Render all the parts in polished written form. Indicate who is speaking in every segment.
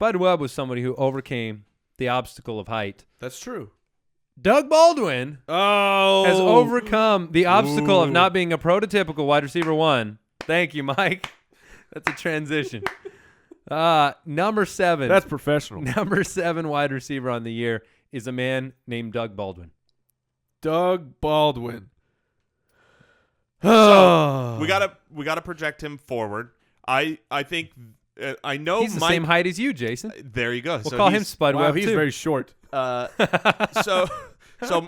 Speaker 1: Spud Webb was somebody who overcame the obstacle of height.
Speaker 2: That's true.
Speaker 1: Doug Baldwin has overcome the obstacle of
Speaker 2: Ooh.
Speaker 1: not being a prototypical wide receiver one. Thank you, Mike. That's a transition. Number 7.
Speaker 2: That's professional.
Speaker 1: Number 7 wide receiver on the year is a man named Doug Baldwin.
Speaker 2: Doug Baldwin.
Speaker 3: So we gotta project him forward. I think I know
Speaker 1: He's the
Speaker 3: Mike,
Speaker 1: same height as you, Jason.
Speaker 3: There you go.
Speaker 1: We'll call him Spud
Speaker 2: Wow,
Speaker 1: Webb
Speaker 2: he's
Speaker 1: too.
Speaker 2: very short.
Speaker 3: So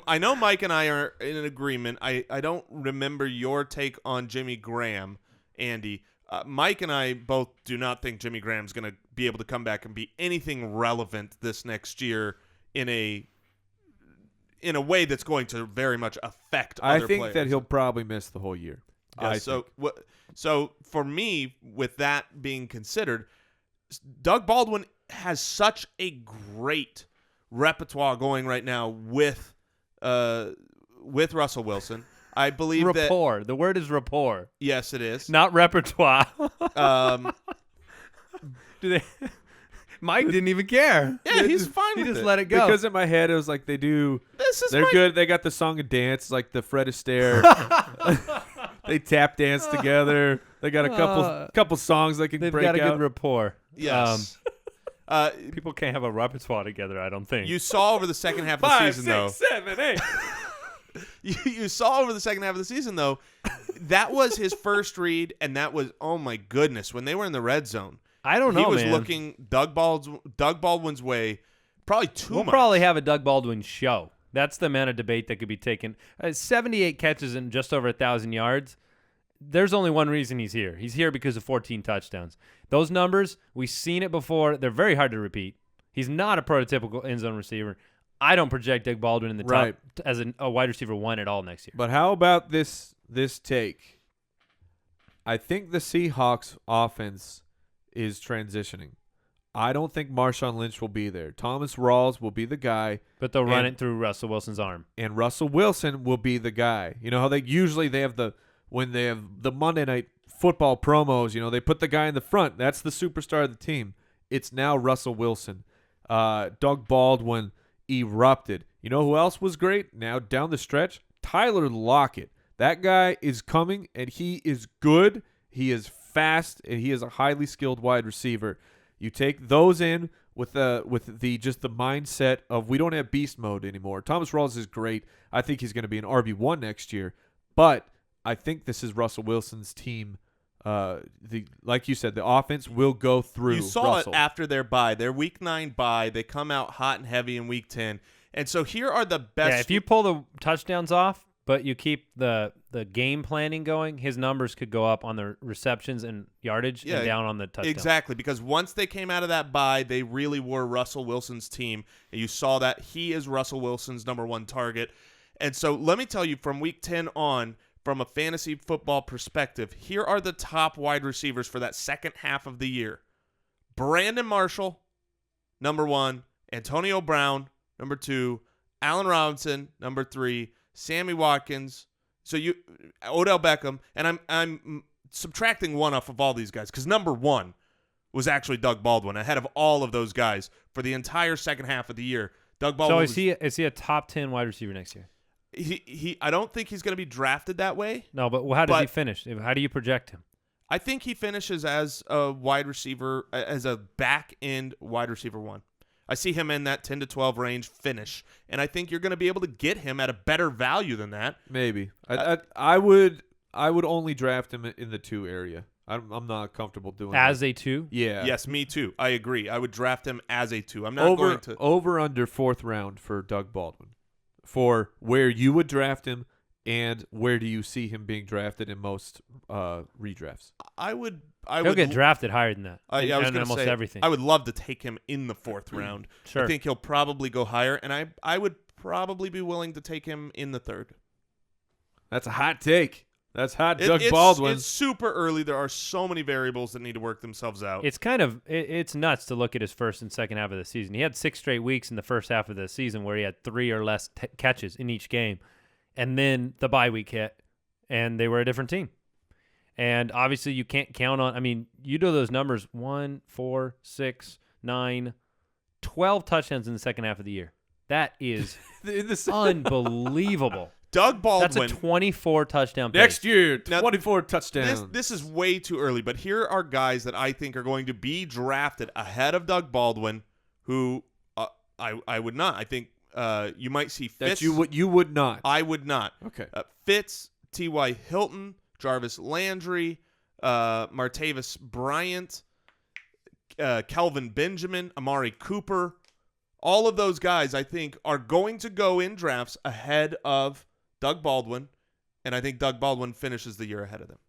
Speaker 3: I know Mike and I are in an agreement. I don't remember your take on Jimmy Graham, Andy. Mike and I both do not think Jimmy Graham's going to be able to come back and be anything relevant this next year in a way that's going to very much affect other players.
Speaker 2: I think that he'll probably miss the whole year.
Speaker 3: Yeah, so for me, with that being considered, Doug Baldwin has such a great repertoire going right now with Russell Wilson. I believe
Speaker 1: rapport. The word is rapport.
Speaker 3: Yes, it is.
Speaker 1: Not repertoire. Mike didn't even care.
Speaker 3: Yeah, he's fine with
Speaker 1: He just
Speaker 3: it.
Speaker 1: let it go.
Speaker 2: Because in my head, it was like they're good. They got the song and dance, like the Fred Astaire. They tap dance together. They got a couple songs they can
Speaker 1: They've
Speaker 2: break
Speaker 1: got a
Speaker 2: out.
Speaker 1: good rapport.
Speaker 3: Yes.
Speaker 1: People can't have a repertoire together, I don't think.
Speaker 3: You saw over the second half of the
Speaker 2: 5,
Speaker 3: season,
Speaker 2: 6, 7, 8.
Speaker 3: you saw over the second half of the season, though, that was his first read, and that was, oh my goodness, when they were in the red zone.
Speaker 1: I don't know,
Speaker 3: He was
Speaker 1: man.
Speaker 3: looking Doug Baldwin's way probably too
Speaker 1: We'll
Speaker 3: much.
Speaker 1: probably have a Doug Baldwin show. That's the amount of debate that could be taken. 78 catches and just over 1,000 yards. There's only one reason he's here. He's here because of 14 touchdowns. Those numbers, we've seen it before. They're very hard to repeat. He's not a prototypical end zone receiver. I don't project Doug Baldwin in the top as a wide receiver 1 at all next year.
Speaker 2: But how about this take? I think the Seahawks offense is transitioning. I don't think Marshawn Lynch will be there. Thomas Rawls will be the guy.
Speaker 1: But they'll run it through Russell Wilson's arm.
Speaker 2: And Russell Wilson will be the guy. You know how they have when they have the Monday Night Football promos, they put the guy in the front. That's the superstar of the team. It's now Russell Wilson. Doug Baldwin erupted. You know who else was great? Now down the stretch, Tyler Lockett. That guy is coming, and he is good. He is fast, and he is a highly skilled wide receiver. You take those in with the mindset of we don't have beast mode anymore. Thomas Rawls is great. I think he's going to be an RB1 next year, but I think this is Russell Wilson's team. Like you said, the offense will go through.
Speaker 3: You saw
Speaker 2: Russell.
Speaker 3: it after their bye, their Week 9 bye. They come out hot and heavy in Week 10, and so here are the best.
Speaker 1: Yeah, if you pull the touchdowns off, but you keep the game planning going, his numbers could go up on the receptions and yardage and down on the touchdowns.
Speaker 3: Exactly, because once they came out of that bye, they really were Russell Wilson's team, and you saw that he is Russell Wilson's number 1 target. And so let me tell you, from Week 10 on, from a fantasy football perspective, here are the top wide receivers for that second half of the year. Brandon Marshall, number 1. Antonio Brown, number 2. Allen Robinson, number 3. Sammy Watkins. So Odell Beckham, and I'm subtracting one off of all these guys because number 1 was actually Doug Baldwin ahead of all of those guys for the entire second half of the year. Doug Baldwin.
Speaker 1: So is he a top 10 wide receiver next year?
Speaker 3: I don't think he's going to be drafted that way.
Speaker 1: No, but how does he finish? How do you project him?
Speaker 3: I think he finishes as a wide receiver, as a back end wide receiver 1. I see him in that 10 to 12 range finish, and I think you're going to be able to get him at a better value than that.
Speaker 2: Maybe. I would only draft him in the 2 area. I'm not comfortable doing
Speaker 1: as
Speaker 2: that.
Speaker 1: a 2.
Speaker 2: Yeah.
Speaker 3: Yes, me too. I agree. I would draft him as a 2. I'm not going to
Speaker 2: over under 4th round for Doug Baldwin. For where you would draft him and where do you see him being drafted in most redrafts?
Speaker 1: He'll get drafted higher than that.
Speaker 3: I was going to
Speaker 1: almost
Speaker 3: say
Speaker 1: everything.
Speaker 3: I would love to take him in the 4th round.
Speaker 1: Sure.
Speaker 3: I think he'll probably go higher, and I would probably be willing to take him in the 3rd.
Speaker 2: That's a hot take. That's hot, Doug Baldwin.
Speaker 3: It's super early. There are so many variables that need to work themselves out.
Speaker 1: It's kind of it's nuts to look at his first and second half of the season. He had 6 straight weeks in the first half of the season where he had 3 or less catches in each game, and then the bye week hit, and they were a different team. And obviously, you can't count on. I mean, you do those numbers 1, 4, 6, 9, 12 touchdowns in the second half of the year. That is unbelievable.
Speaker 3: Doug Baldwin.
Speaker 1: That's a 24 touchdown pace.
Speaker 2: Next year,
Speaker 3: Now,
Speaker 2: 24 touchdowns.
Speaker 3: This is way too early, but here are guys that I think are going to be drafted ahead of Doug Baldwin, who I would not. I think you might see Fitz.
Speaker 2: That you would not.
Speaker 3: I would not.
Speaker 2: Okay.
Speaker 3: Fitz, T.Y. Hilton, Jarvis Landry, Martavis Bryant, Kelvin Benjamin, Amari Cooper. All of those guys, I think, are going to go in drafts ahead of Doug Baldwin, and I think Doug Baldwin finishes the year ahead of them.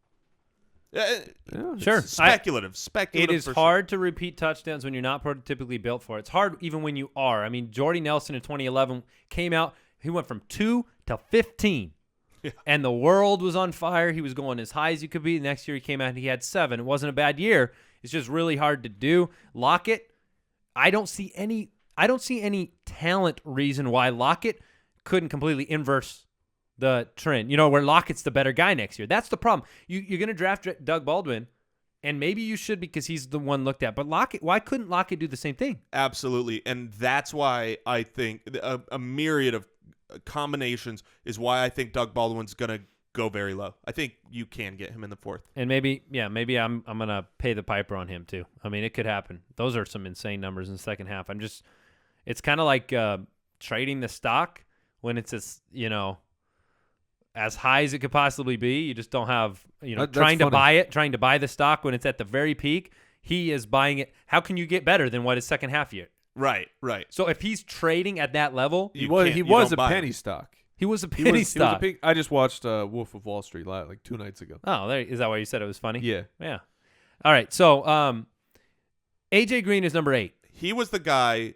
Speaker 1: Sure.
Speaker 3: Speculative.
Speaker 1: It is hard to repeat touchdowns when you're not prototypically built for it. It's hard even when you are. I mean, Jordy Nelson in 2011 came out. He went from 2 to 15.
Speaker 3: Yeah.
Speaker 1: And the world was on fire. He was going as high as you could be. The next year he came out and he had 7. It wasn't a bad year. It's just really hard to do. Lockett, I don't see any talent reason why Lockett couldn't completely inverse the trend. You know, where Lockett's the better guy next year. That's the problem. You're going to draft Doug Baldwin, and maybe you should because he's the one looked at. But Lockett, why couldn't Lockett do the same thing?
Speaker 3: Absolutely, and that's why I think a myriad of combinations is why I think Doug Baldwin's going to go very low. I think you can get him in the 4th.
Speaker 1: And maybe I'm going to pay the piper on him too. I mean, it could happen. Those are some insane numbers in the second half. It's kind of like trading the stock when it's as high as it could possibly be. You just don't have, trying to buy the stock when it's at the very peak. He is buying it. How can you get better than what his second half year?
Speaker 3: Right.
Speaker 1: So if he's trading at that level,
Speaker 2: he was a penny stock.
Speaker 1: He was a penny stock.
Speaker 2: I just watched Wolf of Wall Street like 2 nights ago.
Speaker 1: Oh, is that why you said it was funny?
Speaker 2: Yeah.
Speaker 1: All right. So AJ Green is number 8.
Speaker 3: He was the guy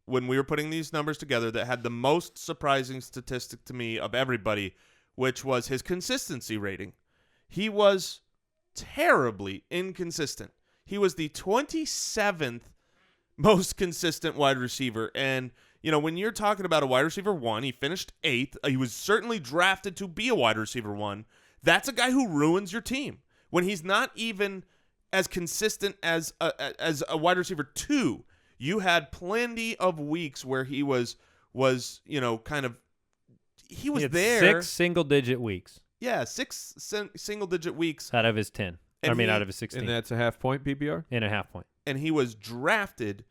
Speaker 3: when we were putting these numbers together that had the most surprising statistic to me of everybody, which was his consistency rating. He was terribly inconsistent. He was the 27th most consistent wide receiver. And, when you're talking about a wide receiver 1, he finished 8th. He was certainly drafted to be a wide receiver 1. That's a guy who ruins your team. When he's not even as consistent as a wide receiver 2, you had plenty of weeks where he was kind of he was there.
Speaker 1: 6 single-digit weeks.
Speaker 3: Yeah, 6 single-digit weeks
Speaker 1: out of his 10. Out of his 16.
Speaker 2: And that's a half point PPR?
Speaker 1: And a half point.
Speaker 3: And he was drafted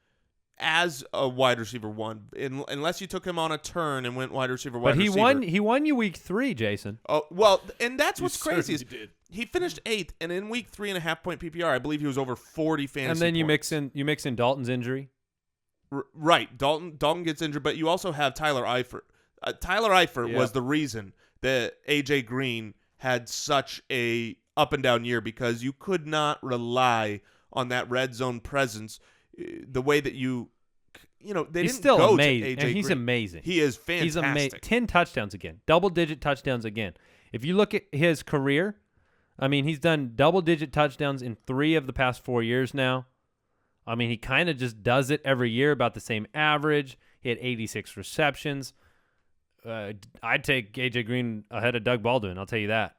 Speaker 3: as a wide receiver 1, unless you took him on a turn and went wide receiver.
Speaker 1: But he won you week 3, Jason.
Speaker 3: Oh well, and that's what's crazy is
Speaker 2: did.
Speaker 3: he finished 8th, and in week 3 and a half point PPR, I believe he was over 40 fantasy.
Speaker 1: And then
Speaker 3: points.
Speaker 1: you mix in Dalton's injury.
Speaker 3: Right, Dalton gets injured, but you also have Tyler Eifert. Tyler Eifert was the reason that AJ Green had such a up and down year because you could not rely on that red zone presence the way that they
Speaker 1: he's
Speaker 3: didn't
Speaker 1: still
Speaker 3: go
Speaker 1: amazing.
Speaker 3: to AJ
Speaker 1: And he's
Speaker 3: Green.
Speaker 1: amazing.
Speaker 3: He is fantastic.
Speaker 1: He's amazing. 10 touchdowns again. Double-digit touchdowns again. If you look at his career, I mean, he's done double-digit touchdowns in 3 of the past 4 years now. I mean, he kind of just does it every year, about the same average. He had 86 receptions. I'd take AJ Green ahead of Doug Baldwin. I'll tell you that.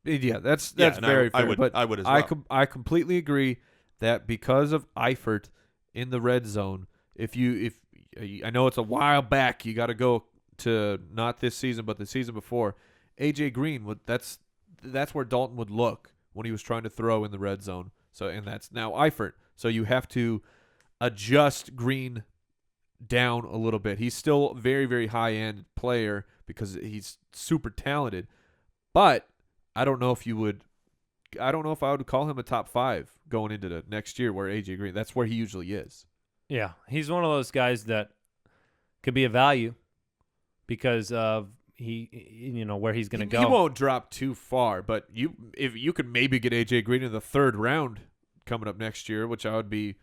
Speaker 2: Yeah, that's very fair.
Speaker 3: I would as well.
Speaker 2: I completely agree that because of Eifert in the red zone, if I know it's a while back, you got to go to not this season but the season before. AJ Green that's where Dalton would look when he was trying to throw in the red zone. And that's now Eifert. So you have to adjust Green down a little bit. He's still a very, very high-end player because he's super talented. But I don't know if I would call him a top 5 going into the next year where AJ Green, that's where he usually is. Yeah.
Speaker 1: He's one of those guys that could be a value because of where he's going to go.
Speaker 2: He won't drop too far, but if you could maybe get AJ Green in the 3rd round coming up next year, which I'd be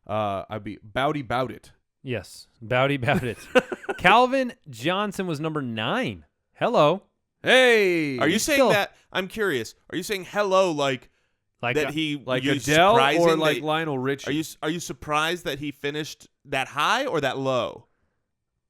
Speaker 2: bowdy bout it.
Speaker 1: Yes, bowdy bout it. Calvin Johnson was number 9. Hello.
Speaker 2: Hey.
Speaker 3: Are you saying that? I'm curious. Are you saying hello like that he
Speaker 2: like Adele or like Lionel Richie?
Speaker 3: Are you surprised that he finished that high or that low?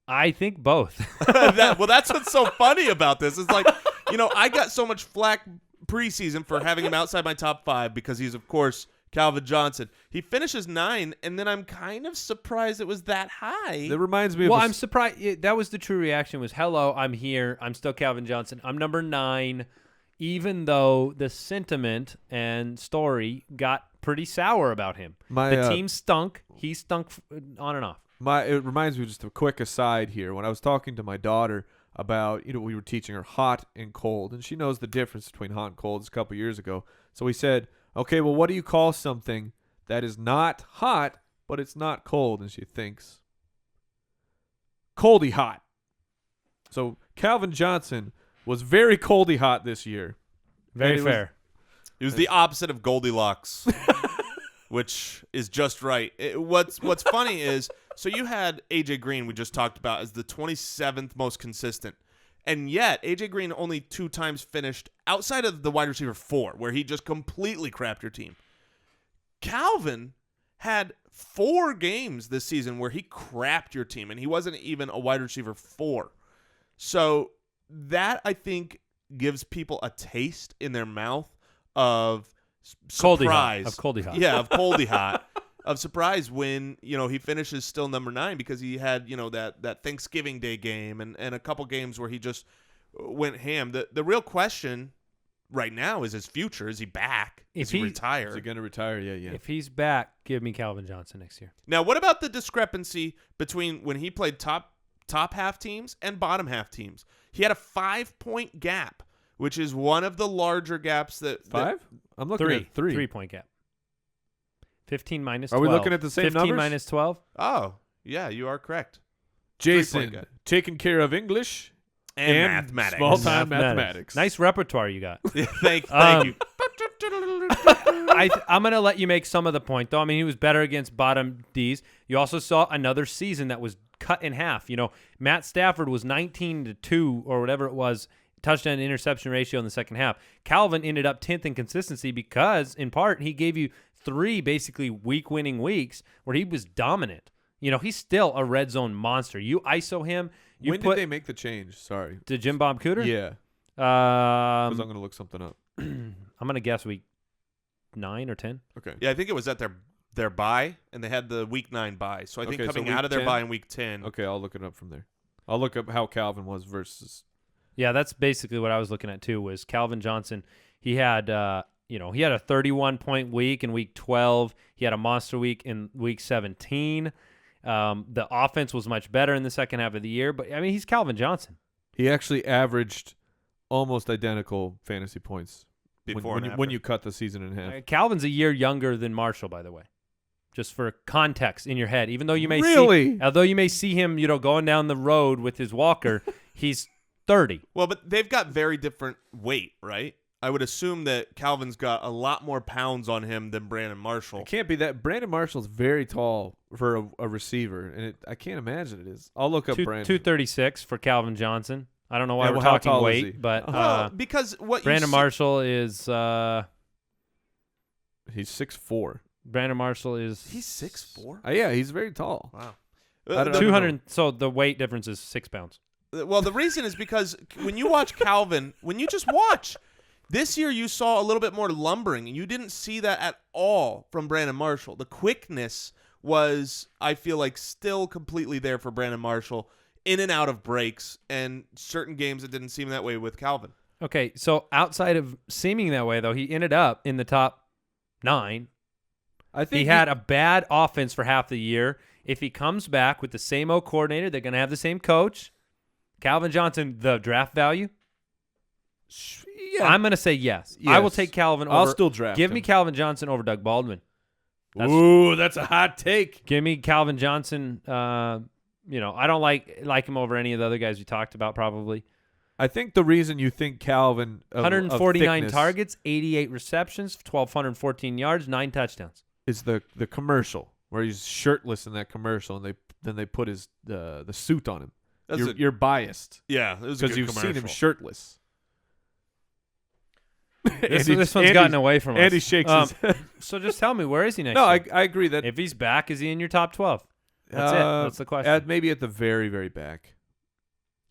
Speaker 1: I think both.
Speaker 3: That's what's so funny about this. It's like, I got so much flack preseason for having him outside my top 5 because he's, of course, Calvin Johnson. He finishes 9, and then I'm kind of surprised it was that high.
Speaker 2: That reminds me of
Speaker 1: Well, I'm surprised. That was the true reaction was, hello, I'm here. I'm still Calvin Johnson. I'm number 9, even though the sentiment and story got pretty sour about him. The team stunk. He stunk on and off.
Speaker 2: It reminds me of just a quick aside here. When I was talking to my daughter about, we were teaching her hot and cold, and she knows the difference between hot and cold. It's a couple years ago. So we said, okay, well, what do you call something that is not hot, but it's not cold? And she thinks, coldy hot. So Calvin Johnson was very coldy hot this year.
Speaker 1: Very fair.
Speaker 3: It was the opposite of Goldilocks, which is just right. What's funny is, so you had A.J. Green, we just talked about, as the 27th most consistent. And yet, A.J. Green only 2 times finished outside of the wide receiver 4, where he just completely crapped your team. Calvin had 4 games this season where he crapped your team, and he wasn't even a wide receiver 4. So that, I think, gives people a taste in their mouth of surprise.
Speaker 1: Of Coldy Hot.
Speaker 3: Yeah, of Coldy Hot. Of surprise when, he finishes still number 9 because he had, that Thanksgiving Day game and a couple games where he just went ham. The real question right now is his future. Is he back? Is he retired?
Speaker 2: Is he going to retire? Yeah.
Speaker 1: If he's back, give me Calvin Johnson next year.
Speaker 3: Now, what about the discrepancy between when he played top half teams and bottom half teams? He had a 5-point gap, which is one of the larger gaps that
Speaker 2: 5? I'm looking at 3.
Speaker 1: 3-point gap. 15 minus 12.
Speaker 2: Are we looking at the same
Speaker 1: 15
Speaker 2: numbers?
Speaker 1: minus 12?
Speaker 3: Oh, yeah, you are correct.
Speaker 2: Jason, taking care of English
Speaker 3: and mathematics.
Speaker 2: Small-time mathematics.
Speaker 1: Nice repertoire you got.
Speaker 3: Thank you.
Speaker 1: I'm going to let you make some of the point, though. I mean, he was better against bottom Ds. You also saw another season that was cut in half. Matt Stafford was 19-2 or whatever it was, touchdown to interception ratio in the second half. Calvin ended up 10th in consistency because, in part, he gave you 3 basically week-winning weeks where he was dominant. He's still a red zone monster. You ISO him.
Speaker 2: When did they make the change? Sorry.
Speaker 1: To Jim Bob Cooter?
Speaker 2: Yeah. Because I'm going to look something up.
Speaker 1: I'm going to guess week 9 or 10.
Speaker 2: Okay.
Speaker 3: Yeah, I think it was at their bye, and they had the week 9 bye. So I think coming out of their
Speaker 2: 10?
Speaker 3: bye in week 10.
Speaker 2: Okay, I'll look it up from there. I'll look up how Calvin was versus.
Speaker 1: Yeah, that's basically what I was looking at too. Was Calvin Johnson? He had he had a 31-point week in week 12. He had a monster week in week 17. The offense was much better in the second half of the year, but I mean, he's Calvin Johnson.
Speaker 2: He actually averaged almost identical fantasy points
Speaker 3: Before
Speaker 2: when you cut the season in half.
Speaker 1: Calvin's a year younger than Marshall, by the way. Just for context in your head, even though you may see him, going down the road with his walker, he's 30.
Speaker 3: Well, but they've got very different weight, right? I would assume that Calvin's got a lot more pounds on him than Brandon Marshall.
Speaker 2: It can't be that. Brandon Marshall's very tall for a receiver, and I can't imagine it is. I'll look up Brandon.
Speaker 1: 236 for Calvin Johnson. I don't know why we're talking weight, but
Speaker 3: because what
Speaker 1: Brandon Marshall is
Speaker 2: he's 6'4".
Speaker 1: Brandon Marshall is
Speaker 3: he's 6'4".
Speaker 2: Yeah, he's very tall.
Speaker 3: Wow.
Speaker 1: 200. So the weight difference is 6 pounds.
Speaker 3: Well, the reason is because when you watch Calvin, when you just watch. This year you saw a little bit more lumbering, and you didn't see that at all from Brandon Marshall. The quickness was, I feel like, still completely there for Brandon Marshall, in and out of breaks, and certain games it didn't seem that way with Calvin.
Speaker 1: Okay, so outside of seeming that way, though, he ended up in the top 9.
Speaker 2: I think
Speaker 1: he had a bad offense for half the year. If he comes back with the same old coordinator, they're going to have the same coach. Calvin Johnson, the draft value? Yeah. I'm going to say yes. I will take Calvin over.
Speaker 2: I'll still draft
Speaker 1: Give
Speaker 2: him.
Speaker 1: me Calvin Johnson over Doug Baldwin.
Speaker 2: Ooh, that's a hot take.
Speaker 1: Give me Calvin Johnson. I don't like him over any of the other guys we talked about probably.
Speaker 2: I think the reason you think Calvin
Speaker 1: 149 targets, 88 receptions, 1,214 yards, 9 touchdowns.
Speaker 2: Is the commercial where he's shirtless in that commercial, and they put his the suit on him. You're biased.
Speaker 3: Yeah,
Speaker 2: because you've seen him shirtless.
Speaker 1: This one's gotten away from us.
Speaker 2: Andy shakes his head.
Speaker 1: So just tell me, where is he next
Speaker 2: year?
Speaker 1: I
Speaker 2: agree that
Speaker 1: if he's back, is he in your top 12? That's it. That's the question.
Speaker 2: Maybe at the very, very back.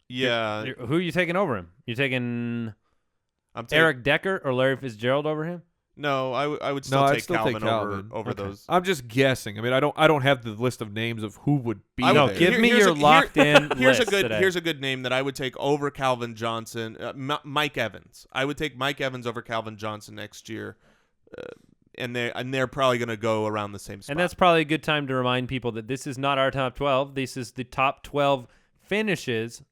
Speaker 3: Yeah.
Speaker 1: Who are you taking over him? You taking Eric Decker or Larry Fitzgerald over him?
Speaker 3: No, I would
Speaker 2: No,
Speaker 3: still
Speaker 2: I'd
Speaker 3: take
Speaker 2: still
Speaker 3: Calvin
Speaker 2: take Calvin
Speaker 3: over
Speaker 1: Okay.
Speaker 3: those.
Speaker 2: I'm just guessing. I mean, I don't have the list of names of who would be
Speaker 3: No,
Speaker 2: there.
Speaker 1: give me your locked-in
Speaker 3: Here's
Speaker 1: list
Speaker 3: a good
Speaker 1: today.
Speaker 3: here's a good name that I would take over Calvin Johnson. Mike Evans. I would take Mike Evans over Calvin Johnson next year, and they're probably going to go around the same spot.
Speaker 1: And that's probably a good time to remind people that this is not our top 12. This is the top 12 finishers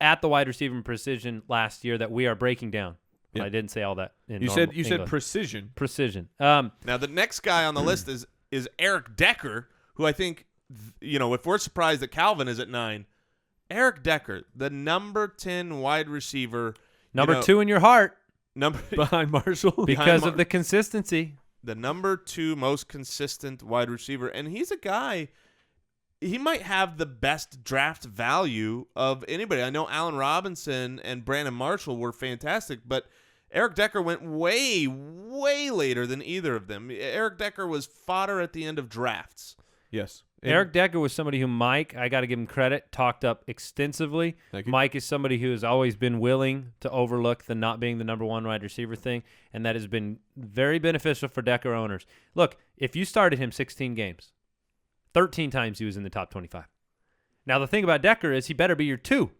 Speaker 1: at the wide receiver precision last year that we are breaking down.
Speaker 2: Yeah.
Speaker 1: I didn't say all that in
Speaker 2: You
Speaker 1: normal
Speaker 2: said
Speaker 1: English.
Speaker 2: precision.
Speaker 1: Precision.
Speaker 3: Now the next guy on the list is Eric Decker, who I think if we're surprised that Calvin is at 9, Eric Decker, the number 10 wide receiver,
Speaker 1: number 2 in your heart
Speaker 2: Behind Marshall.
Speaker 1: because of the consistency.
Speaker 3: the number 2 most consistent wide receiver, and he's a guy. He might have the best draft value of anybody. I know Allen Robinson and Brandon Marshall were fantastic, but Eric Decker went way, way later than either of them. Eric Decker was fodder at the end of drafts.
Speaker 2: Yes.
Speaker 1: Eric Decker was somebody who Mike, I got to give him credit, talked up extensively.
Speaker 2: Thank you.
Speaker 1: Mike is somebody who has always been willing to overlook the not being the number 1 wide receiver thing, and that has been very beneficial for Decker owners. Look, if you started him 16 games, 13 times he was in the top 25. Now, the thing about Decker is he better be your 2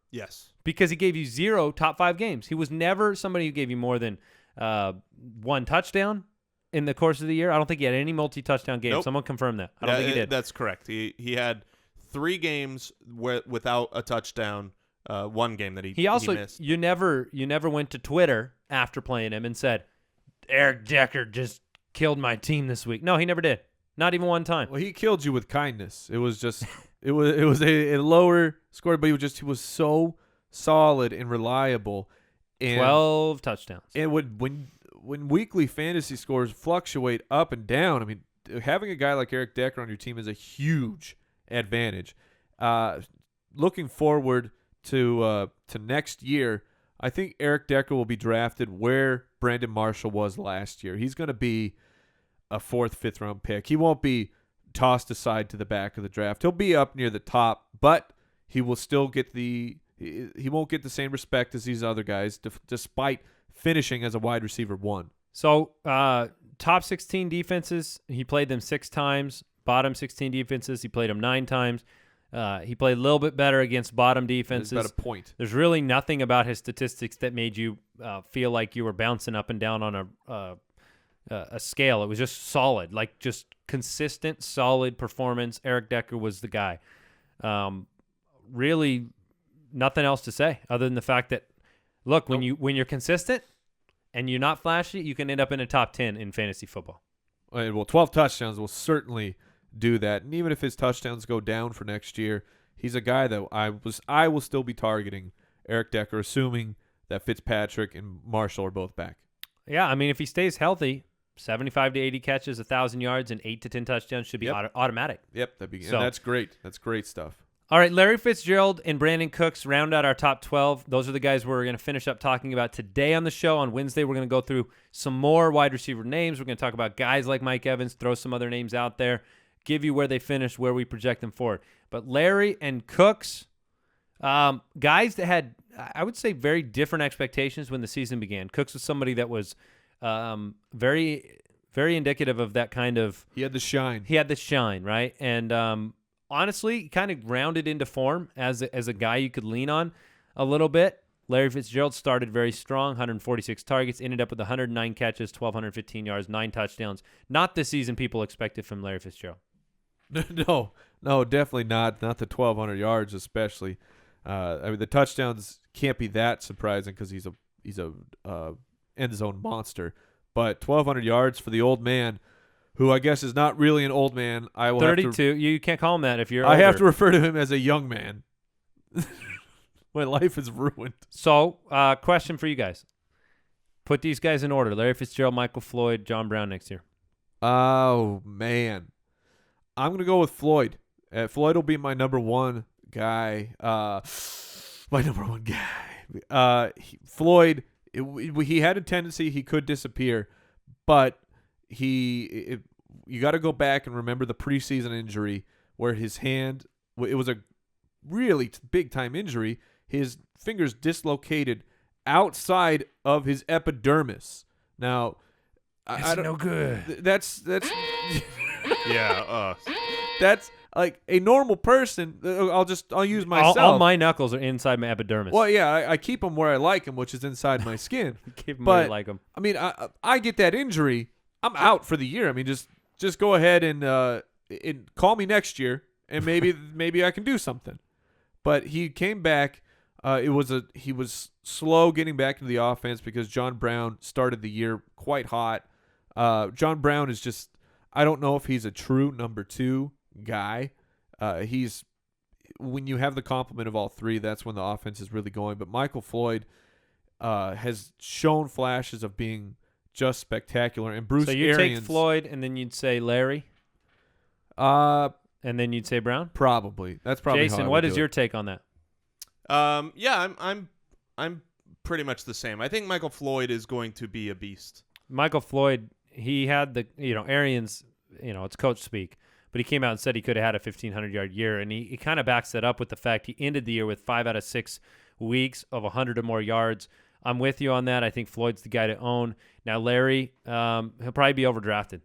Speaker 3: Yes.
Speaker 1: because he gave you 0 top 5 games. He was never somebody who gave you more than 1 touchdown in the course of the year. I don't think he had any multi-touchdown games.
Speaker 3: Nope.
Speaker 1: Someone confirm that. I don't think he did.
Speaker 3: That's correct. He had 3 games without a touchdown. 1 game that
Speaker 1: He also
Speaker 3: missed.
Speaker 1: you never went to Twitter after playing him and said Eric Decker just killed my team this week. No, he never did. Not even one time.
Speaker 2: Well, he killed you with kindness. It was just it was a lower score, but he was so solid and reliable. And
Speaker 1: 12 touchdowns.
Speaker 2: And when weekly fantasy scores fluctuate up and down, I mean, having a guy like Eric Decker on your team is a huge advantage. Looking forward to next year, I think Eric Decker will be drafted where Brandon Marshall was last year. He's going to be a 4th, 5th round pick. He won't be tossed aside to the back of the draft. He'll be up near the top, but he will still get he won't get the same respect as these other guys, despite finishing as a wide receiver 1.
Speaker 1: So, top 16 defenses, he played them 6 times. Bottom 16 defenses, he played them 9 times. He played a little bit better against bottom defenses.
Speaker 2: It's about a point.
Speaker 1: There's really nothing about his statistics that made you feel like you were bouncing up and down on a scale. It was just solid, like just consistent, solid performance. Eric Decker was the guy. Really, nothing else to say other than the fact that, look, when you're consistent and you're not flashy, you can end up in a top 10 in fantasy football.
Speaker 2: Well, 12 touchdowns will certainly do that. And even if his touchdowns go down for next year, he's a guy that I will still be targeting Eric Decker, assuming that Fitzpatrick and Marshall are both back.
Speaker 1: Yeah, I mean, if he stays healthy, 75 to 80 catches, 1,000 yards, and 8 to 10 touchdowns should be automatic.
Speaker 2: Yep, and that's great. That's great stuff.
Speaker 1: All right, Larry Fitzgerald and Brandin Cooks round out our top 12. Those are the guys we're going to finish up talking about today on the show. On Wednesday, we're going to go through some more wide receiver names. We're going to talk about guys like Mike Evans, throw some other names out there, give you where they finish, where we project them forward. But Larry and Cooks, guys that had, I would say, very different expectations when the season began. Cooks was somebody that was very, very indicative of that kind of.
Speaker 2: He had the shine.
Speaker 1: He had the shine, right? And honestly, kind of rounded into form as a guy you could lean on a little bit. Larry Fitzgerald started very strong, 146 targets, ended up with 109 catches, 1,215 yards, 9 touchdowns. Not the season people expected from Larry Fitzgerald.
Speaker 2: No, definitely not. Not the 1,200 yards, especially. I mean, the touchdowns can't be that surprising because he's a end zone monster. But 1,200 yards for the old man, who I guess is not really an old man. I will
Speaker 1: 32. You can't call him that if you're
Speaker 2: I
Speaker 1: older.
Speaker 2: have to refer to him as a young man. My life is ruined.
Speaker 1: So, question for you guys. Put these guys in order. Larry Fitzgerald, Michael Floyd, John Brown next year.
Speaker 2: Oh, man. I'm going to go with Floyd. Floyd will be my number 1 guy. My number 1 guy. Floyd, he had a tendency he could disappear, but you got to go back and remember the preseason injury where his hand, it was a really big-time injury. His fingers dislocated outside of his epidermis. Now, I don't,
Speaker 1: no good.
Speaker 2: that's
Speaker 3: Yeah.
Speaker 2: that's like a normal person. I'll use myself.
Speaker 1: All my knuckles are inside my epidermis.
Speaker 2: Well, yeah, I keep them where I like them, which is inside my skin.
Speaker 1: Keep 'em
Speaker 2: but
Speaker 1: where you like them.
Speaker 2: I mean, I get that injury, I'm out for the year. I mean, just go ahead and call me next year, and maybe I can do something. But he came back. He was slow getting back into the offense because John Brown started the year quite hot. John Brown is just, I don't know if he's a true number 2 guy. When you have the complement of all three, that's when the offense is really going. But Michael Floyd has shown flashes of being just spectacular. And Bruce
Speaker 1: So you
Speaker 2: Arians,
Speaker 1: take Floyd, and then you'd say Larry, and then you'd say Brown.
Speaker 2: probably that's probably how I
Speaker 1: Jason,
Speaker 2: would
Speaker 1: what
Speaker 2: do
Speaker 1: is
Speaker 2: it.
Speaker 1: your take on that?
Speaker 3: Yeah, I'm pretty much the same. I think Michael Floyd is going to be a beast.
Speaker 1: Michael Floyd, he had the, Arians, it's coach speak, but he came out and said he could have had a 1,500-yard year, and he kind of backs that up with the fact he ended the year with 5 out of 6 weeks of 100 or more yards. I'm with you on that. I think Floyd's the guy to own. Now, Larry, he'll probably be overdrafted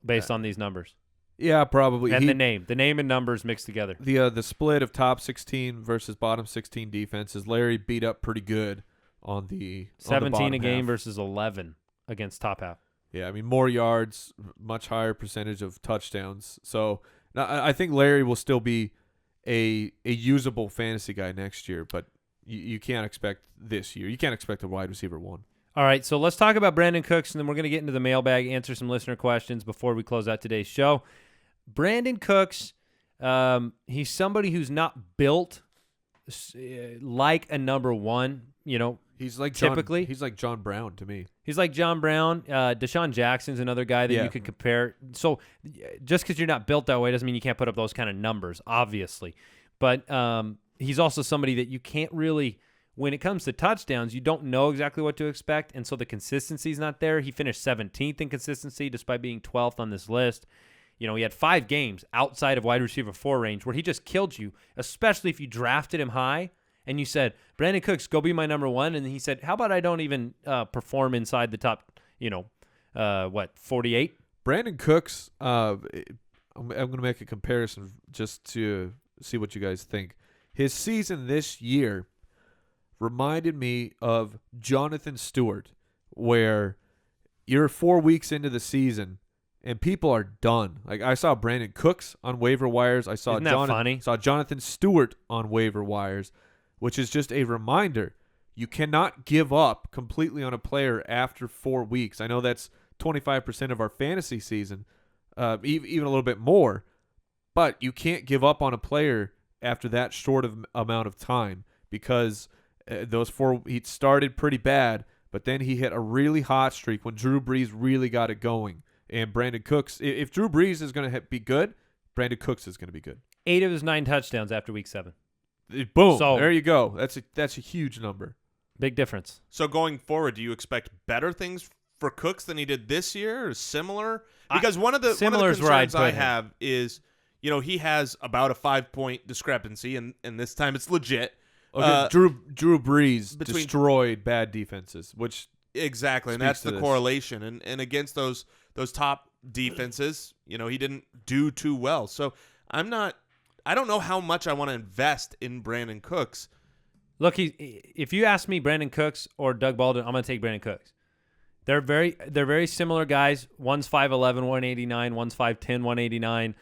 Speaker 1: based on these numbers.
Speaker 2: Yeah, probably.
Speaker 1: And the name and numbers mixed together.
Speaker 2: The split of top 16 versus bottom 16 defenses, Larry beat up pretty good on the
Speaker 1: 17 a game
Speaker 2: half.
Speaker 1: versus 11 against top half.
Speaker 2: Yeah, I mean, more yards, much higher percentage of touchdowns. So I think Larry will still be a usable fantasy guy next year, but you can't expect this year. You can't expect a wide receiver 1.
Speaker 1: All right, so let's talk about Brandin Cooks, and then we're going to get into the mailbag, answer some listener questions before we close out today's show. Brandin Cooks, he's somebody who's not built like a number 1,
Speaker 2: He's like
Speaker 1: typically.
Speaker 2: he's like John Brown to me.
Speaker 1: He's like John Brown. Deshaun Jackson's another guy that you could compare. So just because you're not built that way doesn't mean you can't put up those kind of numbers, obviously. But he's also somebody that you can't really, when it comes to touchdowns, you don't know exactly what to expect, and so the consistency's not there. He finished 17th in consistency despite being 12th on this list. He had 5 games outside of wide receiver 4 range where he just killed you, especially if you drafted him high and you said, Brandin Cooks, go be my number 1. And he said, how about I don't even perform inside the top, 48?
Speaker 2: Brandin Cooks, I'm going to make a comparison just to see what you guys think. His season this year reminded me of Jonathan Stewart, where you're 4 weeks into the season and people are done. Like, I saw Brandin Cooks on waiver wires. I saw
Speaker 1: Isn't that funny?
Speaker 2: saw Jonathan Stewart on waiver wires, which is just a reminder. You cannot give up completely on a player after 4 weeks. I know that's 25% of our fantasy season, even a little bit more, but you can't give up on a player after that short of amount of time because he started pretty bad, but then he hit a really hot streak when Drew Brees really got it going. And Brandin Cooks, if Drew Brees is going to be good, Brandin Cooks is going to be good.
Speaker 1: 8 of his 9 touchdowns after week 7.
Speaker 2: Boom.
Speaker 1: So-
Speaker 2: there you go. That's a huge number.
Speaker 1: Big difference.
Speaker 3: So going forward, do you expect better things for Cooks than he did this year, or similar? Because one of the
Speaker 1: Similar is where I'd
Speaker 3: concerns I
Speaker 1: put him.
Speaker 3: have is, he has about a 5-point discrepancy, and this time it's legit.
Speaker 2: Okay, Drew Brees
Speaker 3: between-
Speaker 2: destroyed bad defenses, which
Speaker 3: Exactly, and
Speaker 2: speaks
Speaker 3: that's
Speaker 2: to
Speaker 3: the
Speaker 2: this.
Speaker 3: correlation. And against those top defenses, he didn't do too well. So I don't know how much I want to invest in Brandin Cooks.
Speaker 1: Look, if you ask me Brandin Cooks or Doug Baldwin, I'm going to take Brandin Cooks. They're very similar guys. One's 5'11", 189. One's 5'10", 189.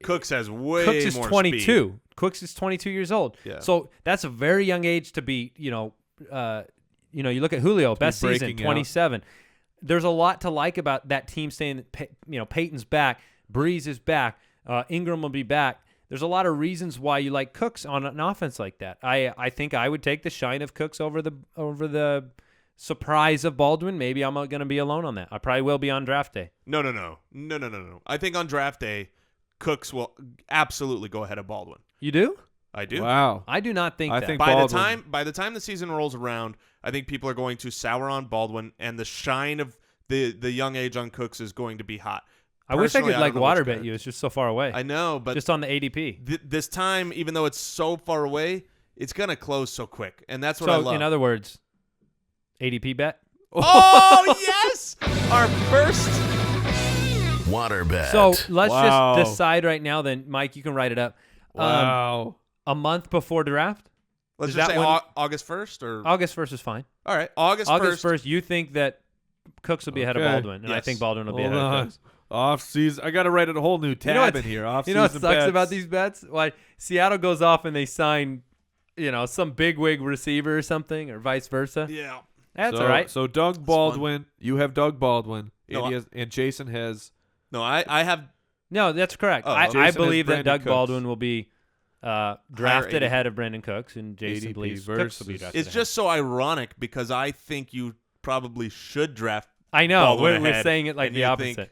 Speaker 3: Cooks has
Speaker 1: Cooks
Speaker 3: way
Speaker 1: is
Speaker 3: more
Speaker 1: 22.
Speaker 3: speed.
Speaker 1: Cooks is 22 years old.
Speaker 3: Yeah.
Speaker 1: So that's a very young age to be, you look at Julio, best season,
Speaker 2: breaking out.
Speaker 1: 27. There's a lot to like about that team staying, Peyton's back, Breeze is back, Ingram will be back. There's a lot of reasons why you like Cooks on an offense like that. I think I would take the shine of Cooks over the surprise of Baldwin. Maybe I'm going to be alone on that. I probably will be on draft day.
Speaker 3: No. I think on draft day, Cooks will absolutely go ahead of Baldwin.
Speaker 1: You do?
Speaker 3: I do.
Speaker 2: wow.
Speaker 1: I do not think
Speaker 2: I
Speaker 1: that.
Speaker 2: think
Speaker 3: By
Speaker 2: Baldwin-
Speaker 3: the time the season rolls around, I think people are going to sour on Baldwin, and the shine of the young age on Cooks is going to be hot.
Speaker 1: I wish I
Speaker 3: Personally,
Speaker 1: could
Speaker 3: don't know what's
Speaker 1: waterbet
Speaker 3: better.
Speaker 1: you. It's just so far away.
Speaker 3: I know, but
Speaker 1: just on the ADP.
Speaker 3: this time, even though it's so far away, it's going to close so quick, and that's what I
Speaker 1: So
Speaker 3: love.
Speaker 1: in other words, ADP bet?
Speaker 3: Oh, yes! Our first.
Speaker 4: Water bet.
Speaker 1: So let's
Speaker 2: Wow.
Speaker 1: just decide right now. Then, Mike, you can write it up.
Speaker 2: Wow.
Speaker 1: A month before draft.
Speaker 3: Let's
Speaker 1: Is
Speaker 3: just
Speaker 1: that
Speaker 3: say
Speaker 1: when-
Speaker 3: August 1st or
Speaker 1: August 1st is fine.
Speaker 3: all right, August
Speaker 1: August
Speaker 3: 1st.
Speaker 1: 1st, you think that Cooks will be ahead of
Speaker 2: Okay.
Speaker 1: Baldwin, and I
Speaker 3: Yes.
Speaker 1: think Baldwin will be
Speaker 2: Hold
Speaker 1: ahead of
Speaker 2: on.
Speaker 1: Cooks.
Speaker 2: Off season. I got to write a whole new tab
Speaker 1: what-
Speaker 2: in here. Off
Speaker 1: You know what
Speaker 2: season
Speaker 1: sucks
Speaker 2: bets.
Speaker 1: about these bets? Why Seattle goes off and they sign, some bigwig receiver or something, or vice versa.
Speaker 3: Yeah.
Speaker 1: That's
Speaker 2: so,
Speaker 1: all right.
Speaker 2: So Doug Baldwin, you have Doug Baldwin,
Speaker 3: No,
Speaker 2: and Jason has.
Speaker 3: No, I have
Speaker 1: No, that's correct.
Speaker 3: Oh,
Speaker 1: I
Speaker 2: Jason
Speaker 1: believe
Speaker 2: has
Speaker 1: that Doug
Speaker 2: Brandin
Speaker 1: Baldwin will be drafted
Speaker 3: ADP.
Speaker 1: ahead of Brandin Cooks, and Jason
Speaker 2: ADP
Speaker 1: believes Cooks will be
Speaker 2: versus-
Speaker 1: drafted
Speaker 3: it's
Speaker 1: ahead.
Speaker 3: just so ironic because I think you probably should draft
Speaker 1: I know.
Speaker 3: Baldwin
Speaker 1: We're
Speaker 3: ahead,
Speaker 1: saying it like
Speaker 3: and
Speaker 1: the
Speaker 3: you
Speaker 1: opposite.
Speaker 3: think